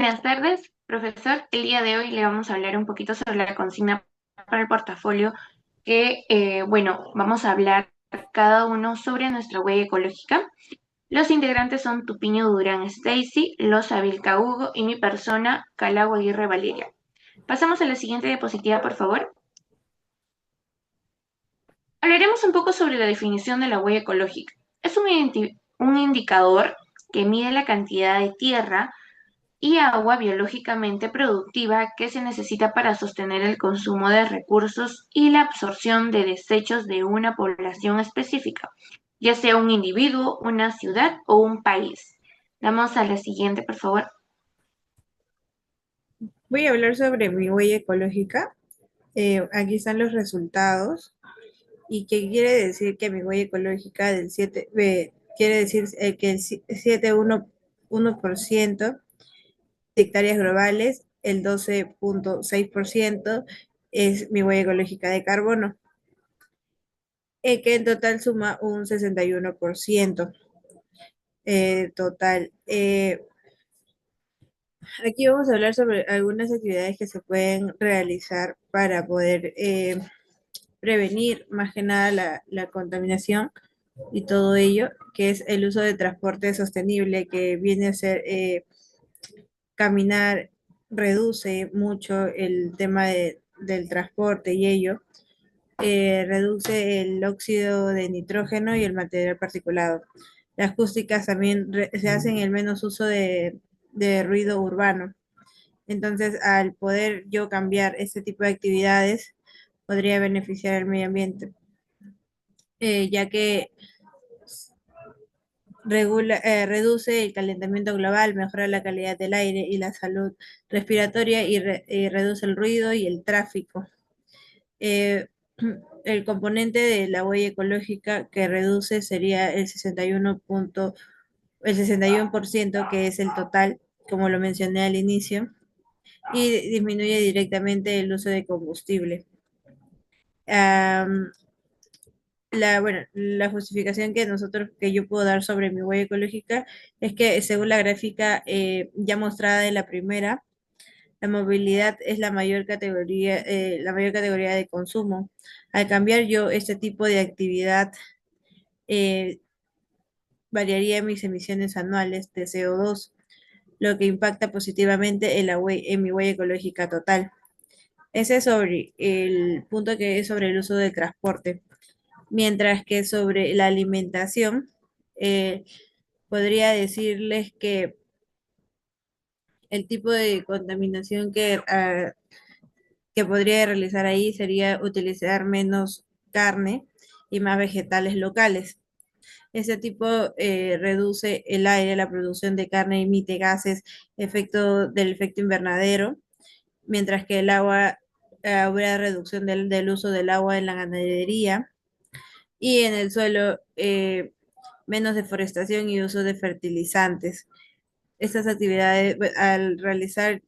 Buenas tardes, profesor. El día de hoy le vamos a hablar un poquito sobre la consigna para el portafolio bueno, vamos a hablar cada uno sobre nuestra huella ecológica. Los integrantes son Tupiño Durán Stacy, Loza Vilca Hugo y mi persona, Calagua Aguirre Valeria. Pasamos a la siguiente diapositiva, por favor. Hablaremos un poco sobre la definición de la huella ecológica. Es un indicador que mide la cantidad de tierra y agua biológicamente productiva que se necesita para sostener el consumo de recursos y la absorción de desechos de una población específica, ya sea un individuo, una ciudad o un país. Vamos a la siguiente, por favor. Voy a hablar sobre mi huella ecológica. Aquí están los resultados. ¿Y qué quiere decir que mi huella ecológica del 7, quiere decir que el 7,1% de hectáreas globales, el 12,6% es mi huella ecológica de carbono, que en total suma un 61% total. Aquí vamos a hablar sobre algunas actividades que se pueden realizar para poder prevenir más que nada la contaminación y todo ello, que es el uso de transporte sostenible, que viene a ser caminar, reduce mucho el tema del transporte y ello, reduce el óxido de nitrógeno y el material particulado. Las acústicas también se hacen el menos uso de ruido urbano. Entonces, al poder yo cambiar este tipo de actividades, podría beneficiar al medio ambiente, ya que reduce el calentamiento global, mejora la calidad del aire y la salud respiratoria y reduce el ruido y el tráfico. Eh, el componente de la huella ecológica que reduce sería el 61%, que es el total, como lo mencioné al inicio, y disminuye directamente el uso de combustible. Um, la justificación que yo puedo dar sobre mi huella ecológica es que según la gráfica ya mostrada en la primera, la movilidad es la mayor categoría de consumo. Al cambiar yo este tipo de actividad, eh, variaría mis emisiones anuales de CO2, lo que impacta positivamente en mi huella ecológica total. Ese es sobre el punto que es sobre el uso del transporte. Mientras que sobre la alimentación, eh, podría decirles que el tipo de contaminación que podría realizar ahí sería utilizar menos carne y más vegetales locales. Ese tipo reduce el aire, la producción de carne emite gases, del efecto invernadero, mientras que el agua, habrá reducción del uso del agua en la ganadería y en el suelo, menos deforestación y uso de fertilizantes. Estas actividades, al realizar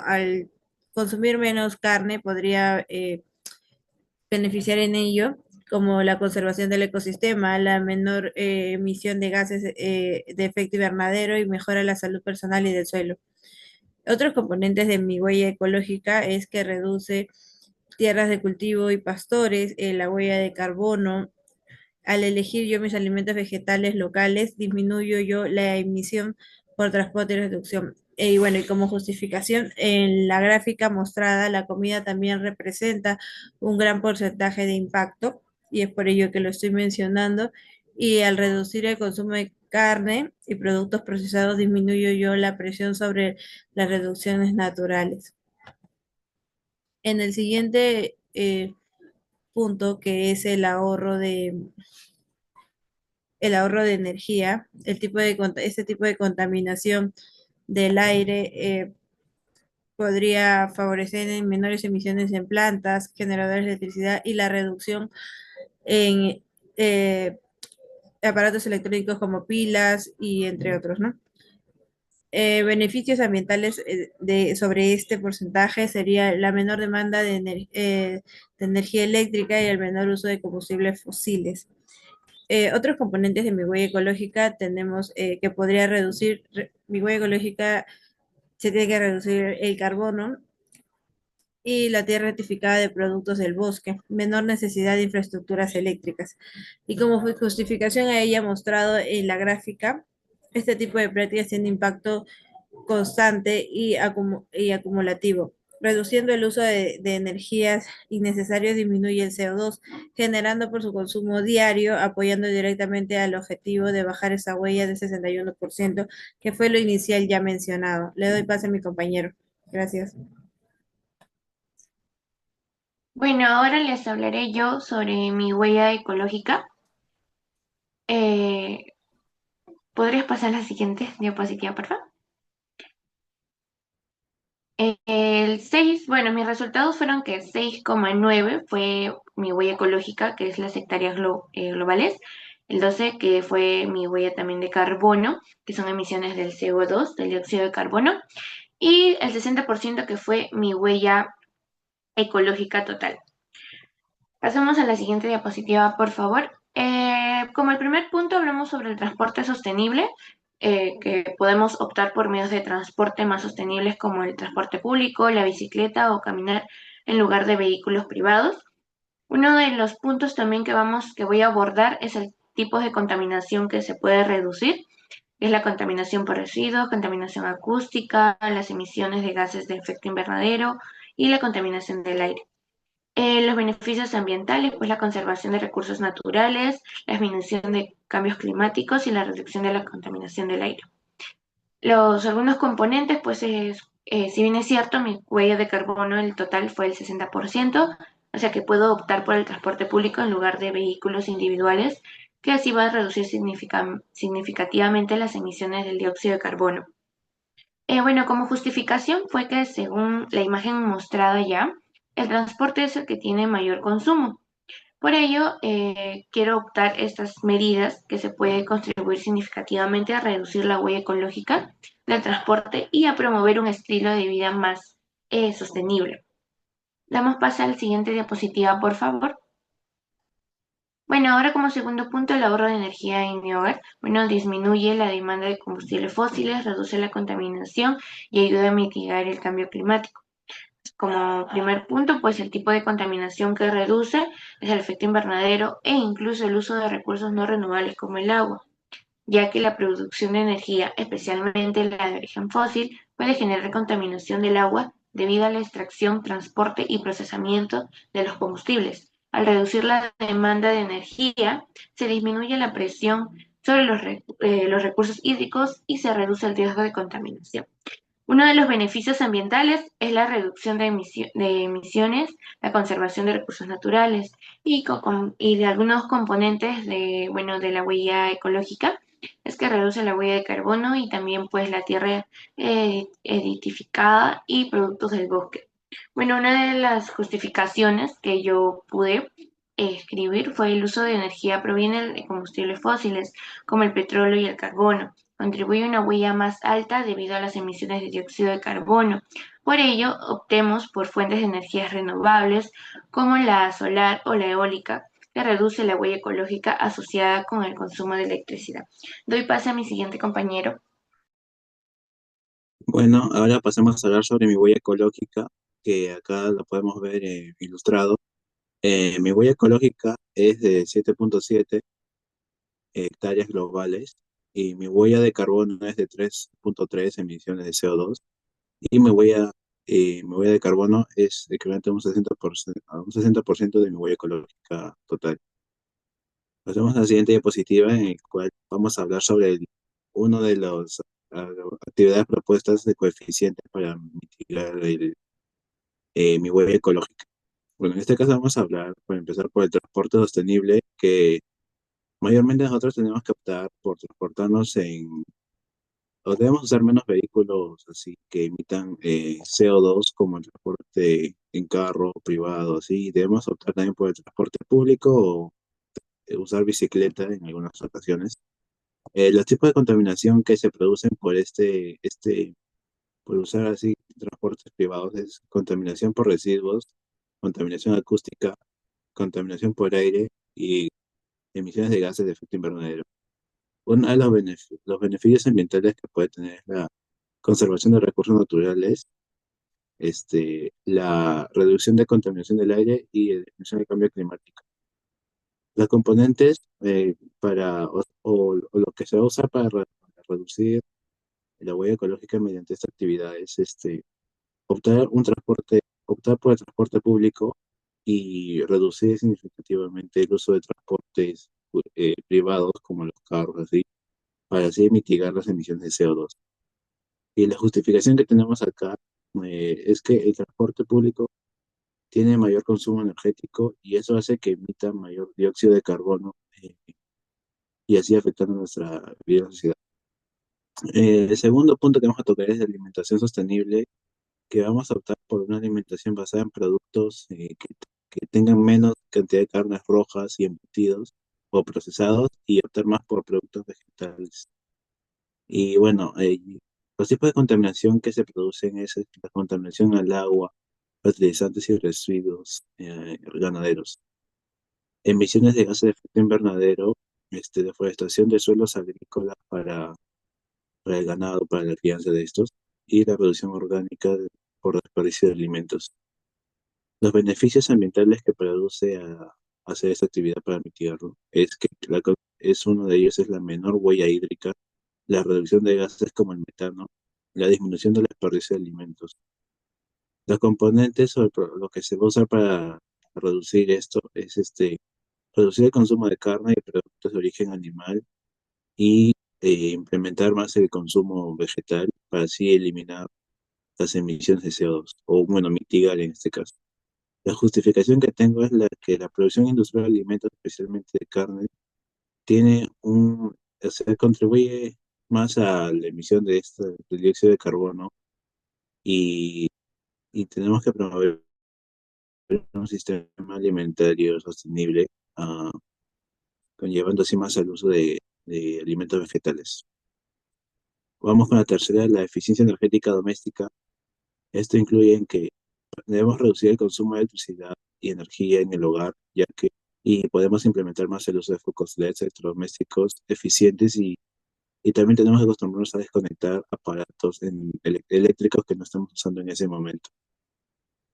al consumir menos carne, podría beneficiar en ello, como la conservación del ecosistema, la menor emisión de gases de efecto invernadero y mejora la salud personal y del suelo. Otros componentes de mi huella ecológica es que reduce tierras de cultivo y pastores, la huella de carbono. Al elegir yo mis alimentos vegetales locales, disminuyo yo la emisión por transporte y reducción. Y bueno, y como justificación, en la gráfica mostrada, la comida también representa un gran porcentaje de impacto, y es por ello que lo estoy mencionando. Y al reducir el consumo de carne y productos procesados, disminuyo yo la presión sobre las reducciones naturales. En el siguiente punto, que es el ahorro de energía, este tipo de contaminación del aire podría favorecer en menores emisiones en plantas, generadores de electricidad y la reducción en aparatos electrónicos como pilas y entre otros, ¿no? Beneficios ambientales sobre este porcentaje sería la menor demanda de energía eléctrica y el menor uso de combustibles fósiles. Otros componentes de mi huella ecológica tenemos que podría mi huella ecológica se tiene que reducir el carbono y la tierra rectificada de productos del bosque, menor necesidad de infraestructuras eléctricas. Y como justificación a ella mostrado en la gráfica, este tipo de prácticas tiene impacto constante y acumulativo. Reduciendo el uso de energías innecesarias disminuye el CO2, generando por su consumo diario, apoyando directamente al objetivo de bajar esa huella del 61%, que fue lo inicial ya mencionado. Le doy paso a mi compañero. Gracias. Bueno, ahora les hablaré yo sobre mi huella ecológica. Eh, ¿Podrías pasar la siguiente diapositiva, por favor? El 6, bueno, mis resultados fueron que 6,9 fue mi huella ecológica, que es las hectáreas globales. El 12, que fue mi huella también de carbono, que son emisiones del CO2, del dióxido de carbono. Y el 60%, que fue mi huella ecológica total. Pasemos a la siguiente diapositiva, por favor. Como el primer punto, hablamos sobre el transporte sostenible, que podemos optar por medios de transporte más sostenibles como el transporte público, la bicicleta o caminar en lugar de vehículos privados. Uno de los puntos también que voy a abordar es el tipo de contaminación que se puede reducir. Es la contaminación por residuos, contaminación acústica, las emisiones de gases de efecto invernadero y la contaminación del aire. Los beneficios ambientales, pues la conservación de recursos naturales, la disminución de cambios climáticos y la reducción de la contaminación del aire. Algunos componentes, pues si bien es cierto, mi huella de carbono, el total fue el 60%, o sea que puedo optar por el transporte público en lugar de vehículos individuales, que así va a reducir significativamente las emisiones del dióxido de carbono. Bueno, como justificación fue que según la imagen mostrada ya, el transporte es el que tiene mayor consumo. Por ello, quiero optar estas medidas que se puede contribuir significativamente a reducir la huella ecológica del transporte y a promover un estilo de vida más sostenible. Damos paso a la siguiente diapositiva, por favor. Bueno, ahora como segundo punto, el ahorro de energía en mi hogar. Bueno, disminuye la demanda de combustibles fósiles, reduce la contaminación y ayuda a mitigar el cambio climático. Como primer punto, pues el tipo de contaminación que reduce es el efecto invernadero e incluso el uso de recursos no renovables como el agua, ya que la producción de energía, especialmente la de origen fósil, puede generar contaminación del agua debido a la extracción, transporte y procesamiento de los combustibles. Al reducir la demanda de energía, se disminuye la presión sobre los recursos hídricos y se reduce el riesgo de contaminación. Uno de los beneficios ambientales es la reducción de emisiones, la conservación de recursos naturales y de algunos componentes de la huella ecológica. Es que reduce la huella de carbono y también pues la tierra edificada y productos del bosque. Bueno, una de las justificaciones que yo pude escribir fue el uso de energía proviene de combustibles fósiles como el petróleo y el carbono contribuye a una huella más alta debido a las emisiones de dióxido de carbono. Por ello, optemos por fuentes de energías renovables como la solar o la eólica, que reduce la huella ecológica asociada con el consumo de electricidad. Doy paso a mi siguiente compañero. Bueno, ahora pasemos a hablar sobre mi huella ecológica, que acá lo podemos ver ilustrado. Mi huella ecológica es de 7,7 hectáreas globales y mi huella de carbono es de 3,3 emisiones de CO2 y mi huella de carbono es equivalente a un 60% de mi huella ecológica total. Pasemos a la siguiente diapositiva en el cual vamos a hablar sobre uno de las actividades propuestas de coeficiente para mitigar mi huella ecológica. Bueno, en este caso vamos a hablar, para empezar, por el transporte sostenible, que mayormente nosotros tenemos que optar por transportarnos o debemos usar menos vehículos así que emitan CO2 como el transporte en carro privado, así. Debemos optar también por el transporte público o usar bicicleta en algunas ocasiones. Los tipos de contaminación que se producen por por usar así transportes privados es contaminación por residuos, contaminación acústica, contaminación por aire y emisiones de gases de efecto invernadero. Uno de los beneficios ambientales que puede tener es la conservación de recursos naturales, la reducción de contaminación del aire y la disminución del cambio climático. Los componentes o lo que se usa para reducir la huella ecológica mediante esta actividad es optar por el transporte público y reducir significativamente el uso de transportes privados como los carros, así, para así mitigar las emisiones de CO2. Y la justificación que tenemos acá es que el transporte público tiene mayor consumo energético y eso hace que emita mayor dióxido de carbono y así afectando nuestra vida en sociedad. El segundo punto que vamos a tocar es la alimentación sostenible, que vamos a optar por una alimentación basada en productos que tengan menos cantidad de carnes rojas y embutidos o procesados y optar más por productos vegetales. Y bueno, los tipos de contaminación que se producen es la contaminación al agua, fertilizantes y residuos ganaderos, emisiones de gases de efecto invernadero, deforestación de suelos agrícolas para el ganado, para la crianza de estos, y la producción orgánica por desperdicio de alimentos. Los beneficios ambientales que produce a hacer esta actividad para mitigarlo es uno de ellos es la menor huella hídrica, la reducción de gases como el metano, la disminución del desperdicio de alimentos. Los componentes o lo que se va a usar para reducir esto es reducir el consumo de carne y productos de origen animal y implementar más el consumo vegetal para así eliminar las emisiones de CO2 o bueno, mitigar en este caso. La justificación que tengo es la que la producción industrial de alimentos, especialmente de carne, contribuye más a la emisión del dióxido de carbono y, y tenemos que promover un sistema alimentario sostenible, ah, conllevando así más al uso de alimentos vegetales. Vamos con la tercera, la eficiencia energética doméstica. Esto incluye en que debemos reducir el consumo de electricidad y energía en el hogar, y podemos implementar más el uso de focos LED electrodomésticos eficientes y también tenemos que acostumbrarnos a desconectar aparatos eléctricos que no estamos usando en ese momento.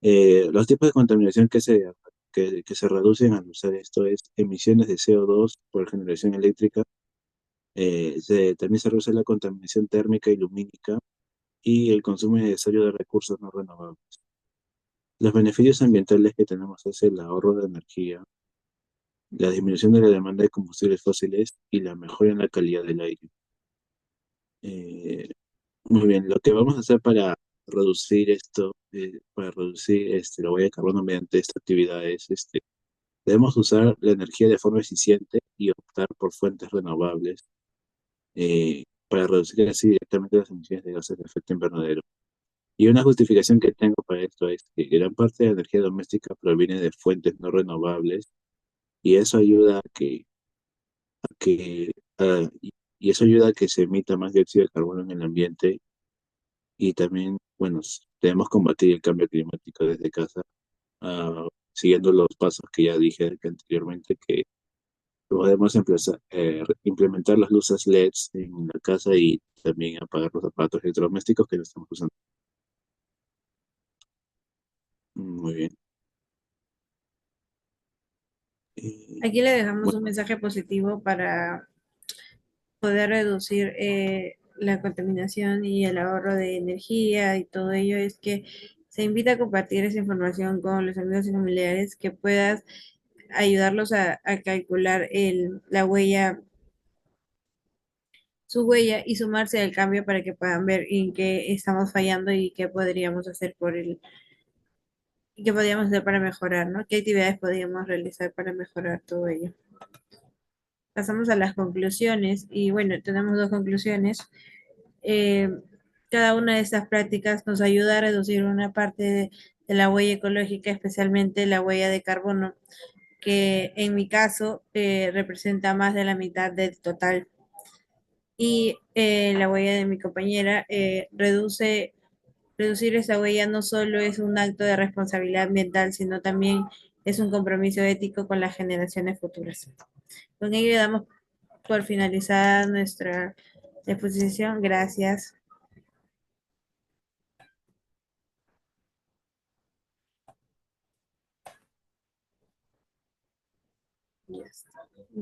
Los tipos de contaminación que se reducen al usar esto es emisiones de CO2 por generación eléctrica, también se reduce la contaminación térmica y lumínica y el consumo innecesario de recursos no renovables. Los beneficios ambientales que tenemos es el ahorro de energía, la disminución de la demanda de combustibles fósiles y la mejora en la calidad del aire. Eh, Muy bien, lo que vamos a hacer para reducir la huella de carbono mediante esta actividad es, debemos usar la energía de forma eficiente y optar por fuentes renovables para reducir así directamente las emisiones de gases de efecto invernadero. Y una justificación que tengo para esto es que gran parte de la energía doméstica proviene de fuentes no renovables y eso ayuda a que, y eso ayuda a que se emita más dióxido de carbono en el ambiente y también, bueno, debemos combatir el cambio climático desde casa, siguiendo los pasos que ya dije anteriormente, que podemos implementar las luces LEDs en la casa y también apagar los aparatos electrodomésticos que no estamos usando. Muy bien. Aquí le dejamos un mensaje positivo para poder reducir la contaminación y el ahorro de energía y todo ello, es que se invita a compartir esa información con los amigos y familiares, que puedas ayudarlos a calcular la huella, su huella, y sumarse al cambio para que puedan ver en qué estamos fallando y qué podríamos hacer y qué podríamos hacer para mejorar, ¿no? ¿Qué actividades podríamos realizar para mejorar todo ello? Pasamos a las conclusiones y bueno, tenemos dos conclusiones. Eh, Cada una de estas prácticas nos ayuda a reducir una parte de la huella ecológica, especialmente la huella de carbono, que en mi caso representa más de la mitad del total. Y la huella de mi compañera reducir esa huella no solo es un acto de responsabilidad ambiental, sino también es un compromiso ético con las generaciones futuras. Con ello damos por finalizar nuestra exposición. Gracias. Ya está.